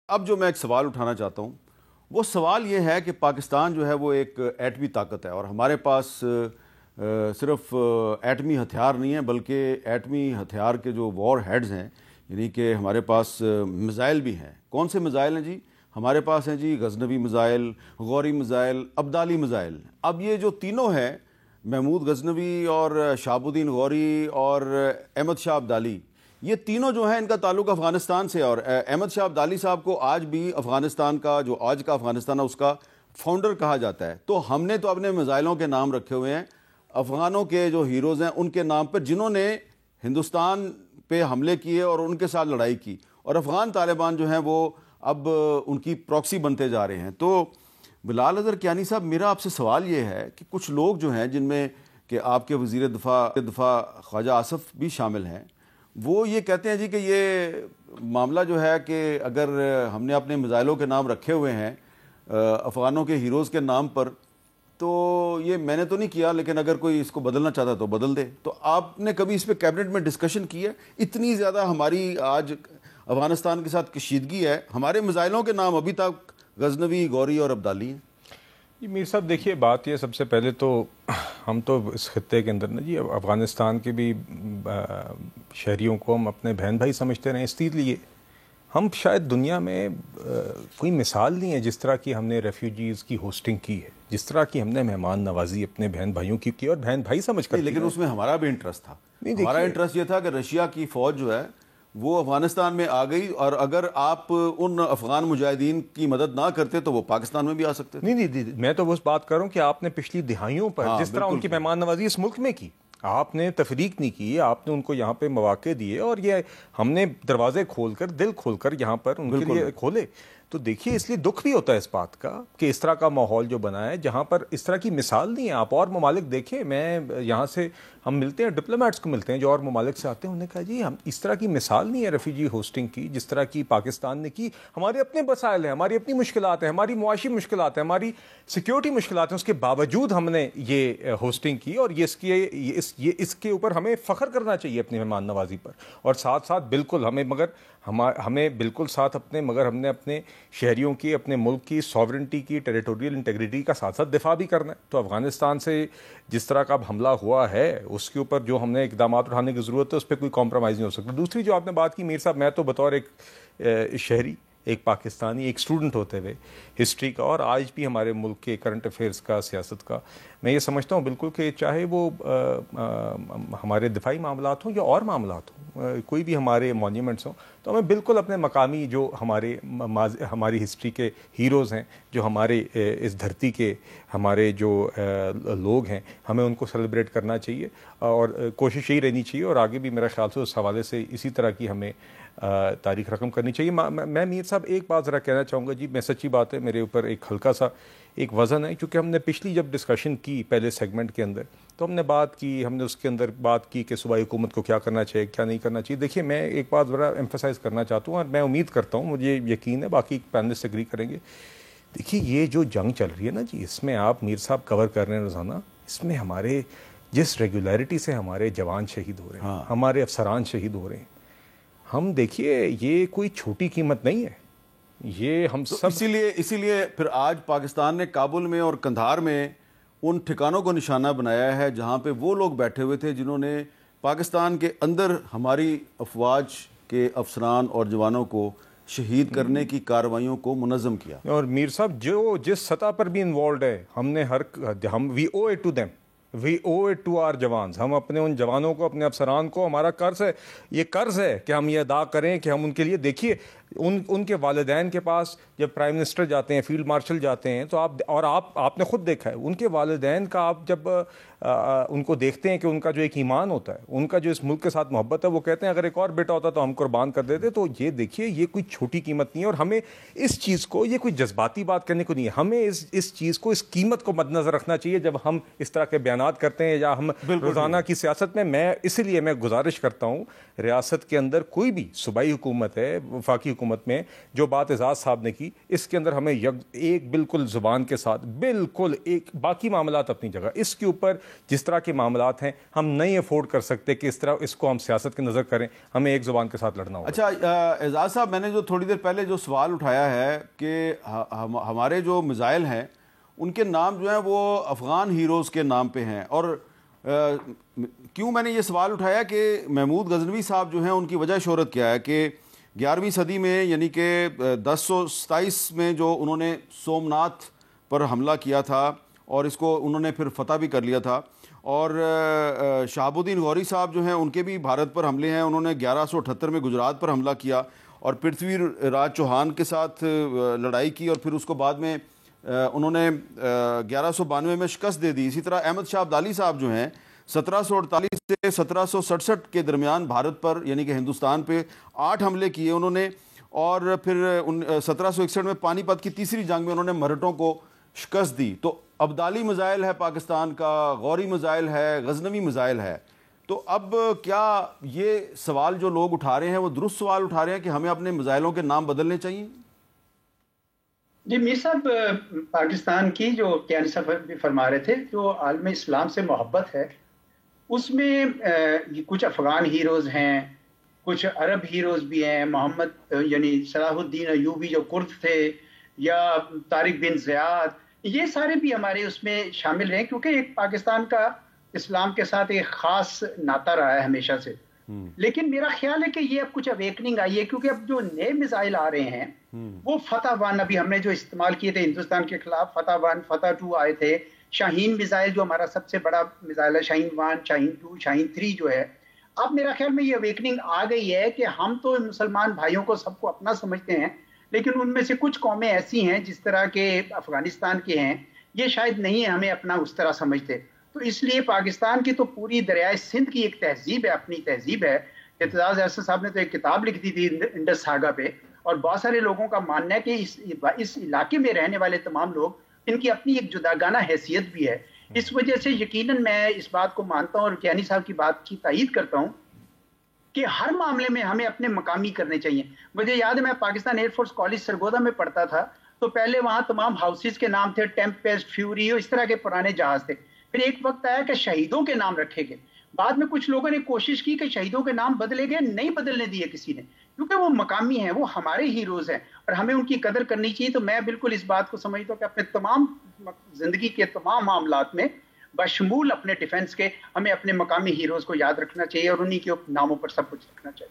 اب جو میں ایک سوال اٹھانا چاہتا ہوں وہ سوال یہ ہے کہ پاکستان جو ہے وہ ایک ایٹمی طاقت ہے اور ہمارے پاس صرف ایٹمی ہتھیار نہیں ہیں بلکہ ایٹمی ہتھیار کے جو وار ہیڈز ہیں، یعنی کہ ہمارے پاس میزائل بھی ہیں۔ کون سے میزائل ہیں جی؟ ہمارے پاس ہیں جی Ghaznavi missile, Ghauri missile, Abdali missile. اب یہ جو تینوں ہیں، محمود غزنوی اور شہاب الدین غوری اور احمد شاہ ابدالی، یہ تینوں جو ہیں ان کا تعلق افغانستان سے، اور احمد شاہ ابدالی صاحب کو آج بھی افغانستان کا جو آج کا افغانستان ہے اس کا فاؤنڈر کہا جاتا ہے۔ تو ہم نے تو اپنے میزائلوں کے نام رکھے ہوئے ہیں افغانوں کے جو ہیروز ہیں ان کے نام پر، جنہوں نے ہندوستان پہ حملے کیے اور ان کے ساتھ لڑائی کی، اور افغان طالبان جو ہیں وہ اب ان کی پراکسی بنتے جا رہے ہیں۔ تو بلال اظہر کیانی صاحب، میرا آپ سے سوال یہ ہے کہ کچھ لوگ جو ہیں جن میں کہ آپ کے وزیر دفاع خواجہ آصف بھی شامل ہیں، وہ یہ کہتے ہیں جی کہ یہ معاملہ جو ہے کہ اگر ہم نے اپنے میزائلوں کے نام رکھے ہوئے ہیں افغانوں کے ہیروز کے نام پر، تو یہ میں نے تو نہیں کیا، لیکن اگر کوئی اس کو بدلنا چاہتا تو بدل دے۔ تو آپ نے کبھی اس پہ کیبنٹ میں ڈسکشن کی ہے؟ اتنی زیادہ ہماری آج افغانستان کے ساتھ کشیدگی ہے، ہمارے میزائلوں کے نام ابھی تک غزنوی، غوری اور ابدالی ہیں۔ جی میر صاحب دیکھیے، بات یہ سب سے پہلے تو ہم تو اس خطے کے اندر نا جی افغانستان کے بھی شہریوں کو ہم اپنے بہن بھائی سمجھتے رہے، اس لیے ہم شاید دنیا میں کوئی مثال نہیں ہے جس طرح کی ہم نے ریفیوجیز کی ہوسٹنگ کی ہے، جس طرح کی ہم نے مہمان نوازی اپنے بہن بھائیوں کی اور بہن بھائی سمجھ کر۔ لیکن اس میں ہمارا بھی انٹرسٹ تھا، ہمارا انٹرسٹ یہ تھا کہ رشیا کی فوج جو ہے وہ افغانستان میں آ گئی، اور اگر آپ ان افغان مجاہدین کی مدد نہ کرتے تو وہ پاکستان میں بھی آ سکتے تھے۔ نہیں، میں تو بس بات کر رہا ہوں کہ آپ نے پچھلی دہائیوں پر جس طرح ان کی مہمان نوازی اس ملک میں کی، آپ نے تفریق نہیں کی، آپ نے ان کو یہاں پہ مواقع دیے، اور یہ ہم نے دروازے کھول کر، دل کھول کر یہاں پر ان کے لیے کھولے۔ تو دیکھیے، اس لیے دکھ بھی ہوتا ہے اس بات کا کہ اس طرح کا ماحول جو بنا ہے جہاں پر اس طرح کی مثال نہیں ہے۔ آپ اور ممالک دیکھیں، میں یہاں سے ہم ملتے ہیں، ڈپلومیٹس کو ملتے ہیں جو اور ممالک سے آتے ہیں، انہوں نے کہا جی ہم اس طرح کی مثال نہیں ہے ریفیوجی ہوسٹنگ کی جس طرح کی پاکستان نے کی۔ ہمارے اپنے مسائل ہیں، ہماری اپنی مشکلات ہیں، ہماری معاشی مشکلات ہیں، ہماری سیکیورٹی مشکلات ہیں، اس کے باوجود ہم نے یہ ہوسٹنگ کی، اور اس کے اوپر ہمیں فخر کرنا چاہیے اپنی مہمان نوازی پر۔ اور ساتھ ساتھ بالکل ہمیں بالکل ساتھ مگر ہم نے اپنے شہریوں کی، اپنے ملک کی ساورنٹی کی، ٹیریٹوریل انٹیگریٹی کا ساتھ ساتھ دفاع بھی کرنا ہے۔ تو افغانستان سے جس طرح کا اب حملہ ہوا ہے اس کے اوپر جو ہم نے اقدامات اٹھانے کی ضرورت ہے، اس پہ کوئی کمپرومائز نہیں ہو سکتا۔ دوسری جو آپ نے بات کی میر صاحب، میں تو بطور ایک شہری، ایک پاکستانی، ایک اسٹوڈنٹ ہوتے ہوئے ہسٹری کا اور آج بھی ہمارے ملک کے کرنٹ افیئرس کا، سیاست کا، میں یہ سمجھتا ہوں بالکل کہ چاہے وہ ہمارے دفاعی معاملات ہوں یا اور معاملات ہوں، کوئی بھی ہمارے مانیومنٹس ہوں، تو ہمیں بالکل اپنے مقامی جو ہماری ہسٹری کے ہیروز ہیں، جو ہمارے اس دھرتی کے ہمارے جو لوگ ہیں، ہمیں ان کو سیلیبریٹ کرنا چاہیے، اور کوشش یہی رہنی چاہیے، اور آگے بھی میرا خیال سے اس حوالے سے اسی طرح کی ہمیں تاریخ رقم کرنی چاہیے۔ میں میر صاحب ایک بات ذرا کہنا چاہوں گا جی، میں سچی بات ہے، میرے اوپر ایک ہلکا سا ایک وزن ہے، کیونکہ ہم نے پچھلی جب ڈسکشن کی پہلے سیگمنٹ کے اندر، تو ہم نے اس کے اندر بات کی کہ صوبائی حکومت کو کیا کرنا چاہیے، کیا نہیں کرنا چاہیے۔ دیکھیے، میں ایک بات ذرا ایمفسائز کرنا چاہتا ہوں، اور میں امید کرتا ہوں، مجھے یقین ہے باقی پینلسٹ ایگری کریں گے۔ دیکھیے، یہ جو جنگ چل رہی ہے نا جی، اس میں آپ میر صاحب کور کر رہے ہیں روزانہ، اس میں ہمارے جس ریگولیرٹی سے ہمارے جوان شہید ہو رہے ہیں، ہمارے افسران شہید ہو رہے ہیں، ہم دیکھیے یہ کوئی چھوٹی قیمت نہیں ہے، یہ ہم سب اسی لیے پھر آج پاکستان نے کابل میں اور قندھار میں ان ٹھکانوں کو نشانہ بنایا ہے جہاں پہ وہ لوگ بیٹھے ہوئے تھے جنہوں نے پاکستان کے اندر ہماری افواج کے افسران اور جوانوں کو شہید کرنے کی کارروائیوں کو منظم کیا۔ اور میر صاحب جو جس سطح پر بھی انوالوڈ ہے، we owe it to them, we owe it to our jawans, ہم اپنے ان جوانوں کو، اپنے افسران کو، ہمارا قرض ہے، یہ قرض ہے کہ ہم یہ ادا کریں کہ ہم ان کے لیے، دیکھیے ان کے والدین کے پاس جب پرائم منسٹر جاتے ہیں، فیلڈ مارشل جاتے ہیں، تو آپ نے خود دیکھا ہے ان کے والدین کا، آپ جب ان کو دیکھتے ہیں کہ ان کا جو ایک ایمان ہوتا ہے، ان کا جو اس ملک کے ساتھ محبت ہے، وہ کہتے ہیں اگر ایک اور بیٹا ہوتا تو ہم قربان کر دیتے۔ تو یہ دیکھیے، یہ کوئی چھوٹی قیمت نہیں ہے، اور ہمیں اس چیز کو، یہ کوئی جذباتی بات کرنے کو نہیں ہے، ہمیں اس چیز کو، اس قیمت کو مد نظر رکھنا چاہیے جب ہم اس طرح کے بیانات کرتے ہیں یا ہم روزانہ کی سیاست میں۔ اسی لیے میں گزارش کرتا ہوں، ریاست کے اندر کوئی بھی صوبائی حکومت ہے، وفاقی حکومت میں جو بات اعزاز صاحب نے کی، اس کے اندر ہمیں ایک بالکل زبان کے ساتھ بالکل ایک باقی معاملات اپنی جگہ، اس کے اوپر جس طرح کے معاملات ہیں ہم نہیں افورڈ کر سکتے کہ اس طرح اس کو ہم سیاست کی نظر کریں، ہمیں ایک زبان کے ساتھ لڑنا ہوگا۔ اچھا اعزاز صاحب، میں نے جو تھوڑی دیر پہلے جو سوال اٹھایا ہے کہ ہمارے جو میزائل ہیں ان کے نام جو ہیں وہ افغان ہیروز کے نام پہ ہیں، اور کیوں میں نے یہ سوال اٹھایا کہ محمود غزنوی صاحب جو ہیں ان کی وجہ شہرت کیا ہے کہ 11ویں صدی میں یعنی کہ 1027 میں جو انہوں نے سومناتھ پر حملہ کیا تھا اور اس کو انہوں نے پھر فتح بھی کر لیا تھا، اور شہاب الدین غوری صاحب جو ہیں ان کے بھی بھارت پر حملے ہیں، انہوں نے 1178 میں گجرات پر حملہ کیا اور پرتھوی راج چوہان کے ساتھ لڑائی کی اور پھر اس کو بعد میں انہوں نے 1192 میں شکست دے دی۔ اسی طرح احمد شاہ ابدالی صاحب جو ہیں 1748 سے 1767 کے درمیان بھارت پر یعنی کہ ہندوستان پہ 8 حملے کیے انہوں نے، اور پھر 1761 میں پانی پت کی تیسری جنگ میں انہوں نے مرہٹوں کو شکست دی۔ تو ابدالی میزائل ہے پاکستان کا، غوری میزائل ہے، غزنوی میزائل ہے، تو اب کیا یہ سوال جو لوگ اٹھا رہے ہیں وہ درست سوال اٹھا رہے ہیں کہ ہمیں اپنے میزائلوں کے نام بدلنے چاہیے؟ جی میر صاحب، پاکستان کی جو کیانی صاحب بھی فرما رہے تھے، جو عالم اسلام سے محبت ہے اس میں کچھ افغان ہیروز ہیں، کچھ عرب ہیروز بھی ہیں، محمد یعنی صلاح الدین ایوبی جو کرد تھے، یا طارق بن زیاد، یہ سارے بھی ہمارے اس میں شامل ہیں، کیونکہ ایک پاکستان کا اسلام کے ساتھ ایک خاص ناطہ رہا ہے ہمیشہ سے۔ لیکن میرا خیال ہے کہ یہ اب کچھ اویکننگ آئی ہے، کیونکہ اب جو نئے میزائل آ رہے ہیں وہ فتح 1 ابھی ہم نے جو استعمال کیے تھے ہندوستان کے خلاف، فتح 1 فتح 2 آئے تھے، شاہین میزائل جو ہمارا سب سے بڑا میزائل ہے، شاہین 1 شاہین 2 شاہین 3 جو ہے، اب میرا خیال میں یہ اویکننگ آ گئی ہے کہ ہم تو مسلمان بھائیوں کو سب کو اپنا سمجھتے ہیں، لیکن ان میں سے کچھ قومیں ایسی ہیں جس طرح کے افغانستان کے ہیں، یہ شاید نہیں ہمیں اپنا اس طرح سمجھتے۔ تو اس لیے پاکستان کی تو پوری دریائے سندھ کی ایک تہذیب ہے، اپنی تہذیب ہے۔ اعتزاز احسن صاحب نے تو ایک کتاب لکھ دی تھی انڈس ساگا پہ، اور بہت سارے لوگوں کا ماننا ہے کہ اس علاقے میں رہنے والے تمام لوگ ان کی اپنی ایک جداگانہ حیثیت بھی ہے۔ اس وجہ سے یقیناً میں اس بات کو مانتا ہوں اور کیانی صاحب کی بات کی تائید کرتا ہوں کہ ہر معاملے میں ہمیں اپنے مقامی کرنے چاہیے۔ مجھے یاد ہے میں Pakistan air force college Sargodha میں پڑھتا تھا، تو پہلے وہاں تمام ہاؤسز کے نام تھے، ٹیمپیسٹ، فیوری، اس طرح کے پرانے جہاز تھے۔ پھر ایک وقت آیا کہ شہیدوں کے نام رکھے گئے، بعد میں کچھ لوگوں نے کوشش کی کہ شہیدوں کے نام بدلے گئے، نہیں بدلنے دیے کسی نے، کیونکہ وہ مقامی ہیں، وہ ہمارے ہیروز ہیں اور ہمیں ان کی قدر کرنی چاہیے۔ تو میں بالکل اس بات کو سمجھتا ہوں کہ اپنے تمام زندگی کے تمام معاملات میں بشمول اپنے ڈیفنس کے ہمیں اپنے مقامی ہیروز کو یاد رکھنا چاہیے اور انہی کے ناموں پر سب کچھ رکھنا چاہیے۔